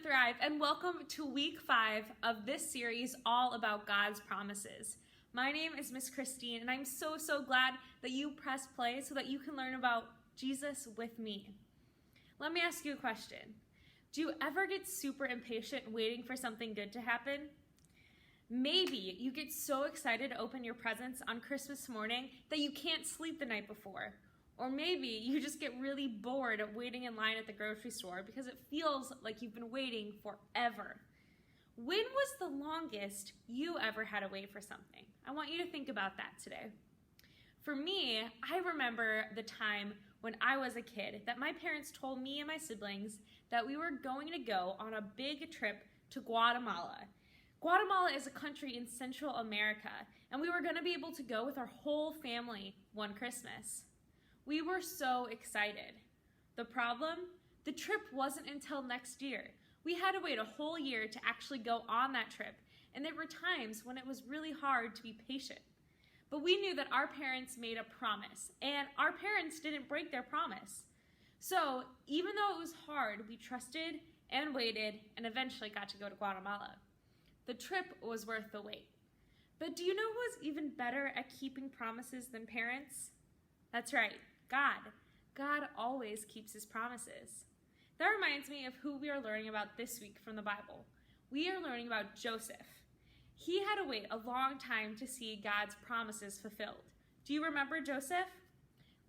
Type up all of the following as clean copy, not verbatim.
Thrive, and welcome to week 5 of this series all about God's promises. My name is Miss Christine, and I'm so glad that you pressed play so that you can learn about Jesus with me. Let me ask you a question. Do you ever get super impatient waiting for something good to happen? Maybe you get so excited to open your presents on Christmas morning that you can't sleep the night before. Or maybe you just get really bored of waiting in line at the grocery store because it feels like you've been waiting forever. When was the longest you ever had to wait for something? I want you to think about that today. For me, I remember the time when I was a kid that my parents told me and my siblings that we were going to go on a big trip to Guatemala. Guatemala is a country in Central America, and we were going to be able to go with our whole family one Christmas. We were so excited. The problem? The trip wasn't until next year. We had to wait a whole year to actually go on that trip, and there were times when it was really hard to be patient. But we knew that our parents made a promise, and our parents didn't break their promise. So even though it was hard, we trusted and waited and eventually got to go to Guatemala. The trip was worth the wait. But do you know who is even better at keeping promises than parents? That's right. God. God always keeps his promises. That reminds me of who we are learning about this week from the Bible. We are learning about Joseph. He had to wait a long time to see God's promises fulfilled. Do you remember Joseph?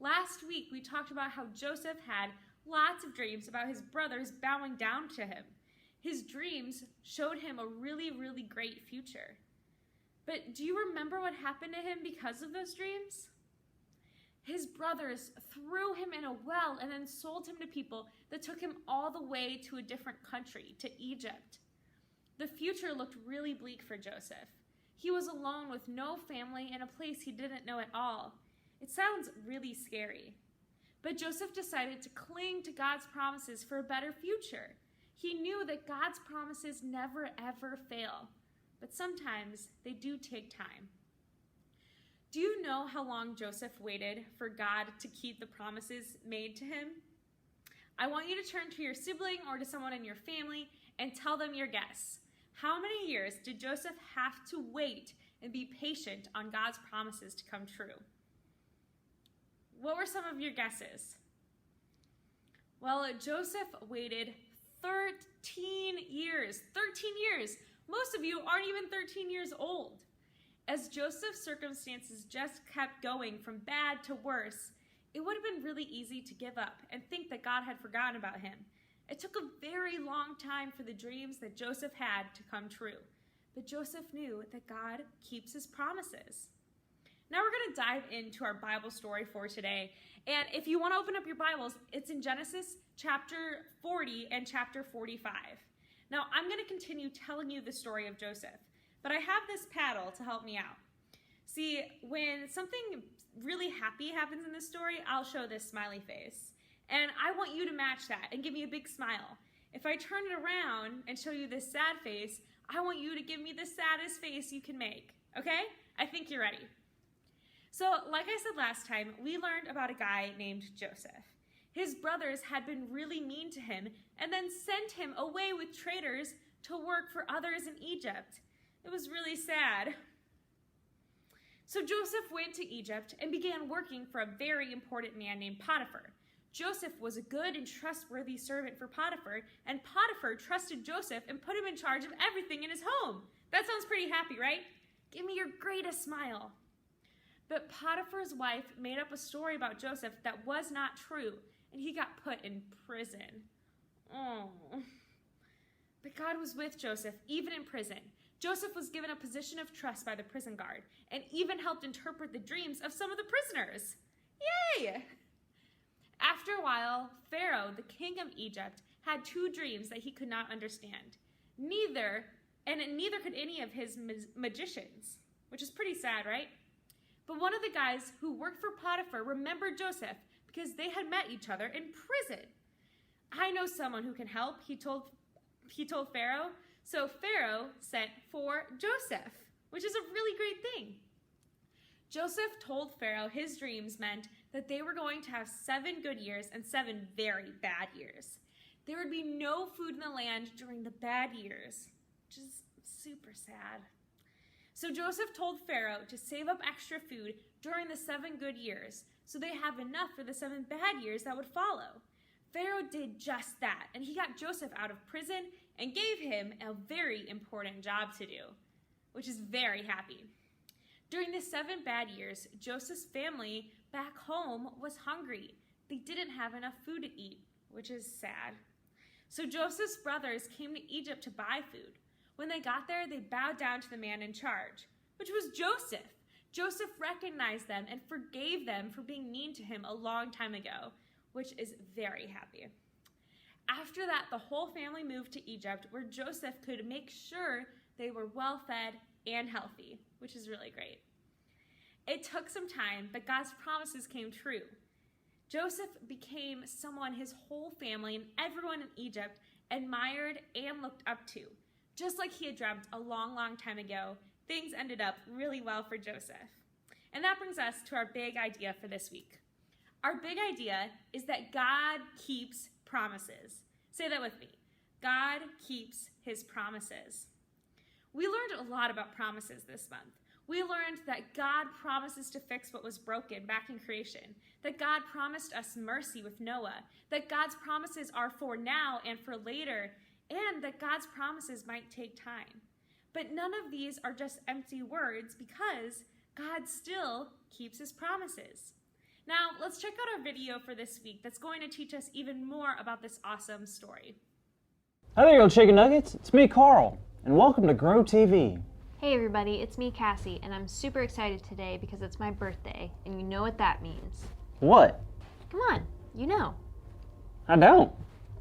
Last week we talked about how Joseph had lots of dreams about his brothers bowing down to him. His dreams showed him a really great future. But do you remember what happened to him because of those dreams? His brothers threw him in a well and then sold him to people that took him all the way to a different country, to Egypt. The future looked really bleak for Joseph. He was alone with no family in a place he didn't know at all. It sounds really scary. But Joseph decided to cling to God's promises for a better future. He knew that God's promises never ever fail, but sometimes they do take time. Do you know how long Joseph waited for God to keep the promises made to him? I want you to turn to your sibling or to someone in your family and tell them your guess. How many years did Joseph have to wait and be patient on God's promises to come true? What were some of your guesses? Well, Joseph waited 13 years. 13 years! Most of you aren't even 13 years old. As Joseph's circumstances just kept going from bad to worse, it would have been really easy to give up and think that God had forgotten about him. It took a very long time for the dreams that Joseph had to come true. But Joseph knew that God keeps his promises. Now we're going to dive into our Bible story for today. And if you want to open up your Bibles, it's in Genesis chapter 40 and chapter 45. Now I'm going to continue telling you the story of Joseph. But I have this paddle to help me out. See, when something really happy happens in this story, I'll show this smiley face. And I want you to match that and give me a big smile. If I turn it around and show you this sad face, I want you to give me the saddest face you can make. Okay? I think you're ready. So, like I said last time, we learned about a guy named Joseph. His brothers had been really mean to him and then sent him away with traders to work for others in Egypt. It was really sad. So Joseph went to Egypt and began working for a very important man named Potiphar. Joseph was a good and trustworthy servant for Potiphar, and Potiphar trusted Joseph and put him in charge of everything in his home. That sounds pretty happy, right? Give me your greatest smile. But Potiphar's wife made up a story about Joseph that was not true, and he got put in prison. Oh. But God was with Joseph, even in prison. Joseph was given a position of trust by the prison guard and even helped interpret the dreams of some of the prisoners. Yay! After a while, Pharaoh, the king of Egypt, had 2 dreams that he could not understand. Neither could any of his magicians, which is pretty sad, right? But one of the guys who worked for Potiphar remembered Joseph because they had met each other in prison. I know someone who can help, he told Pharaoh. So Pharaoh sent for Joseph, which is a really great thing. Joseph told Pharaoh his dreams meant that they were going to have 7 good years and 7 very bad years. There would be no food in the land during the bad years, which is super sad. So Joseph told Pharaoh to save up extra food during the 7 good years so they have enough for the 7 bad years that would follow. Pharaoh did just that, and he got Joseph out of prison and gave him a very important job to do, which is very happy. During the 7 bad years, Joseph's family back home was hungry. They didn't have enough food to eat, which is sad. So Joseph's brothers came to Egypt to buy food. When they got there, they bowed down to the man in charge, which was Joseph. Joseph recognized them and forgave them for being mean to him a long time ago, which is very happy. After that, the whole family moved to Egypt, where Joseph could make sure they were well-fed and healthy, which is really great. It took some time, but God's promises came true. Joseph became someone his whole family and everyone in Egypt admired and looked up to. Just like he had dreamt a long, long time ago, things ended up really well for Joseph. And that brings us to our big idea for this week. Our big idea is that God keeps promises. Say that with me. God keeps his promises. We learned a lot about promises this month. We learned that God promises to fix what was broken back in creation, that God promised us mercy with Noah, that God's promises are for now and for later, and that God's promises might take time. But none of these are just empty words because God still keeps his promises. Now, let's check out our video for this week that's going to teach us even more about this awesome story. Hi there, you chicken nuggets. It's me, Carl, and welcome to Grow TV. Hey everybody, it's me, Cassie, and I'm super excited today because it's my birthday, and you know what that means. What? Come on, you know. I don't.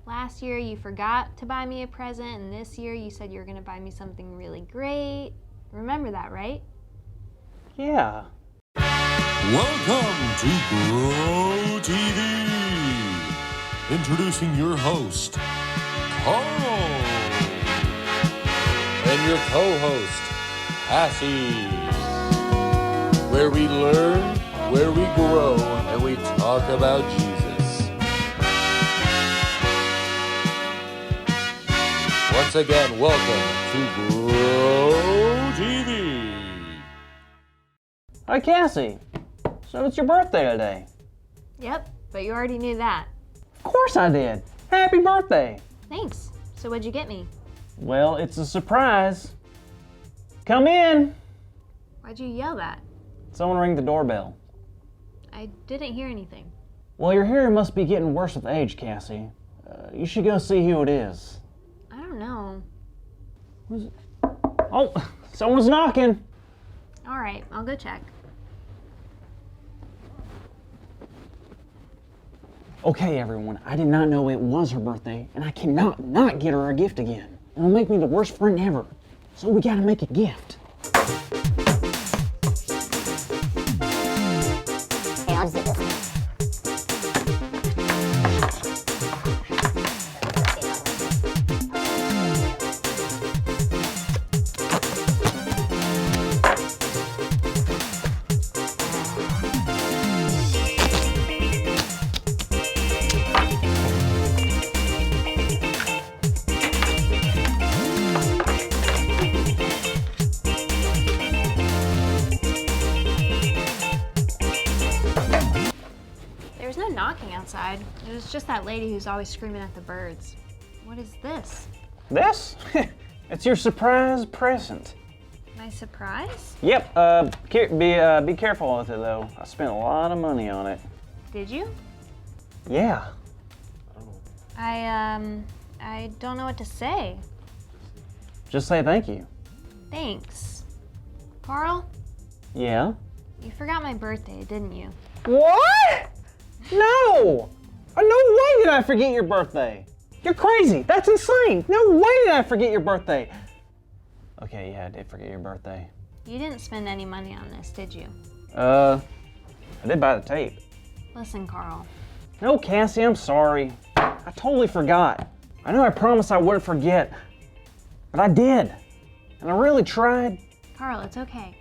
Last year you forgot to buy me a present, and this year you said you were going to buy me something really great. Remember that, right? Yeah. Welcome to Grow TV. Introducing your host, Carl. And your co-host, Cassie. Where we learn, where we grow, and we talk about Jesus. Once again, welcome to Grow TV. Hi, Cassie. So it's your birthday today. Yep, but you already knew that. Of course I did. Happy birthday. Thanks. So what'd you get me? Well, it's a surprise. Come in. Why'd you yell that? Someone ring the doorbell. I didn't hear anything. Well, your hearing must be getting worse with age, Cassie. You should go see who it is. I don't know. Who's it? Oh, someone's knocking. All right, I'll go check. Okay, everyone, I did not know it was her birthday, and I cannot not get her a gift again. It'll make me the worst friend ever. So we gotta make a gift. Here, I'll just do this. There's no knocking outside. It was just that lady who's always screaming at the birds. What is this? This? It's your surprise present. My surprise? Yep, be careful with it though. I spent a lot of money on it. Did you? Yeah. I don't know what to say. Just say thank you. Thanks. Carl, Yeah? you forgot my birthday, didn't you? What? No! No way did I forget your birthday! You're crazy! That's insane! No way did I forget your birthday! Okay, yeah, I did forget your birthday. You didn't spend any money on this, did you? I did buy the tape. Listen, Carl. No, Cassie, I'm sorry. I totally forgot. I know I promised I wouldn't forget, but I did. And I really tried. Carl, it's okay.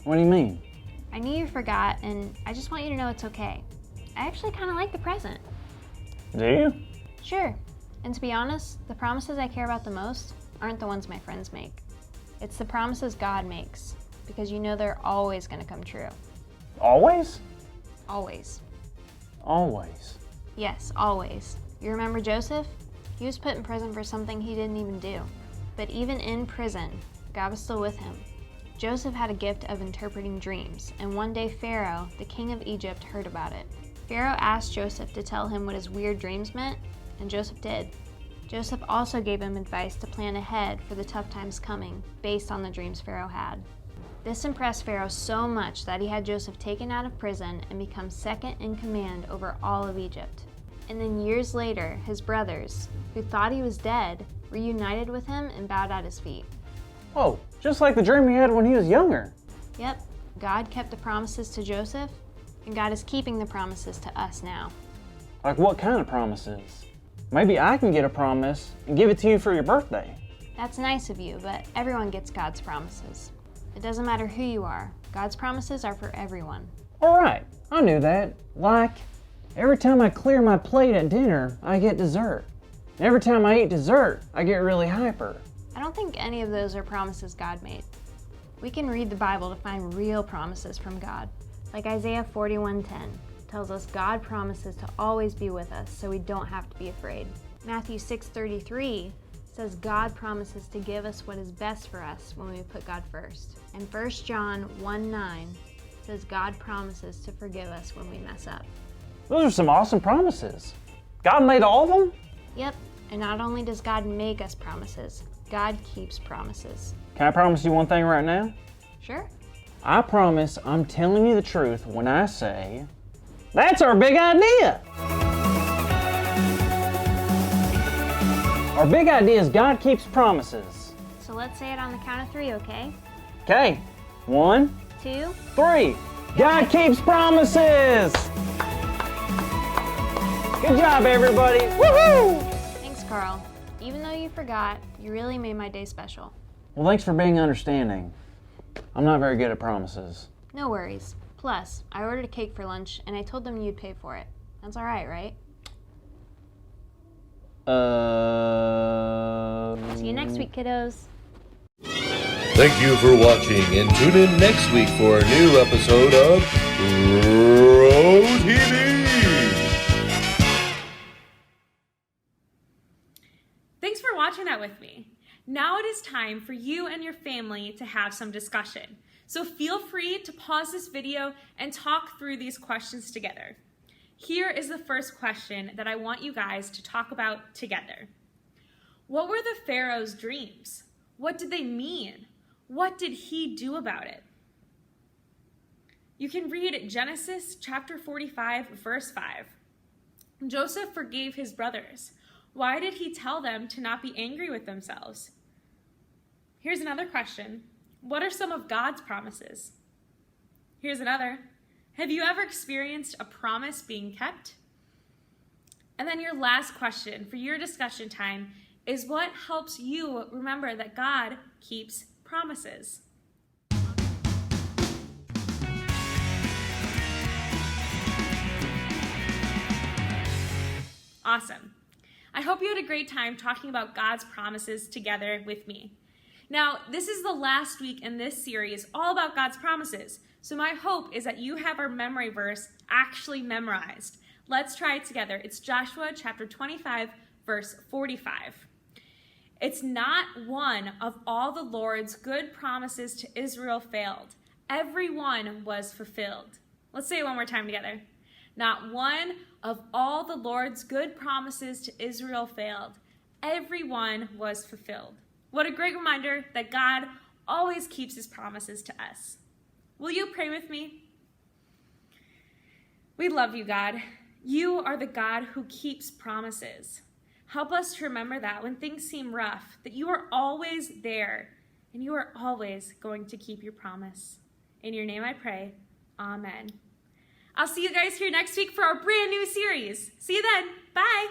What do you mean? I knew you forgot, and I just want you to know it's okay. I actually kind of like the present. Do you? Sure. And to be honest, the promises I care about the most aren't the ones my friends make. It's the promises God makes, because you know they're always going to come true. Always? Always. Always. Yes, always. You remember Joseph? He was put in prison for something he didn't even do. But even in prison, God was still with him. Joseph had a gift of interpreting dreams, and one day Pharaoh, the king of Egypt, heard about it. Pharaoh asked Joseph to tell him what his weird dreams meant, and Joseph did. Joseph also gave him advice to plan ahead for the tough times coming, based on the dreams Pharaoh had. This impressed Pharaoh so much that he had Joseph taken out of prison and become second in command over all of Egypt. And then years later, his brothers, who thought he was dead, reunited with him and bowed at his feet. Whoa, just like the dream he had when he was younger. Yep, God kept the promises to Joseph, and God is keeping the promises to us now. Like what kind of promises? Maybe I can get a promise and give it to you for your birthday. That's nice of you, but everyone gets God's promises. It doesn't matter who you are. God's promises are for everyone. All right, I knew that. Like, every time I clear my plate at dinner, I get dessert. And every time I eat dessert, I get really hyper. I don't think any of those are promises God made. We can read the Bible to find real promises from God. Like Isaiah 41:10 tells us God promises to always be with us so we don't have to be afraid. Matthew 6:33 says God promises to give us what is best for us when we put God first. And 1 John 1:9 says God promises to forgive us when we mess up. Those are some awesome promises. God made all of them? Yep, and not only does God make us promises, God keeps promises. Can I promise you one thing right now? Sure? I promise I'm telling you the truth when I say, that's our big idea! Our big idea is God keeps promises. So let's say it on the count of 3, okay? Okay, 1, 2, 3. God keeps promises! Good job, everybody! Woohoo! Thanks, Carl. Even though you forgot, you really made my day special. Well, thanks for being understanding. I'm not very good at promises. No worries. Plus, I ordered a cake for lunch and I told them you'd pay for it. That's all right? See you next week, kiddos. Thank you for watching, and tune in next week for a new episode of Bro TV. Thanks for watching that with me. Now it is time for you and your family to have some discussion. So feel free to pause this video and talk through these questions together. Here is the first question that I want you guys to talk about together. What were the Pharaoh's dreams? What did they mean? What did he do about it? You can read Genesis chapter 45, verse 5. Joseph forgave his brothers. Why did he tell them to not be angry with themselves? Here's another question. What are some of God's promises? Here's another. Have you ever experienced a promise being kept? And then your last question for your discussion time is what helps you remember that God keeps promises? Awesome. I hope you had a great time talking about God's promises together with me. Now, this is the last week in this series all about God's promises. So my hope is that you have our memory verse actually memorized. Let's try it together. It's Joshua chapter 25, verse 45. It's not one of all the Lord's good promises to Israel failed. Every one was fulfilled. Let's say it one more time together. Not one of all the Lord's good promises to Israel failed. Every one was fulfilled. What a great reminder that God always keeps his promises to us. Will you pray with me? We love you, God. You are the God who keeps promises. Help us to remember that when things seem rough, that you are always there and you are always going to keep your promise. In your name I pray, amen. I'll see you guys here next week for our brand new series. See you then. Bye.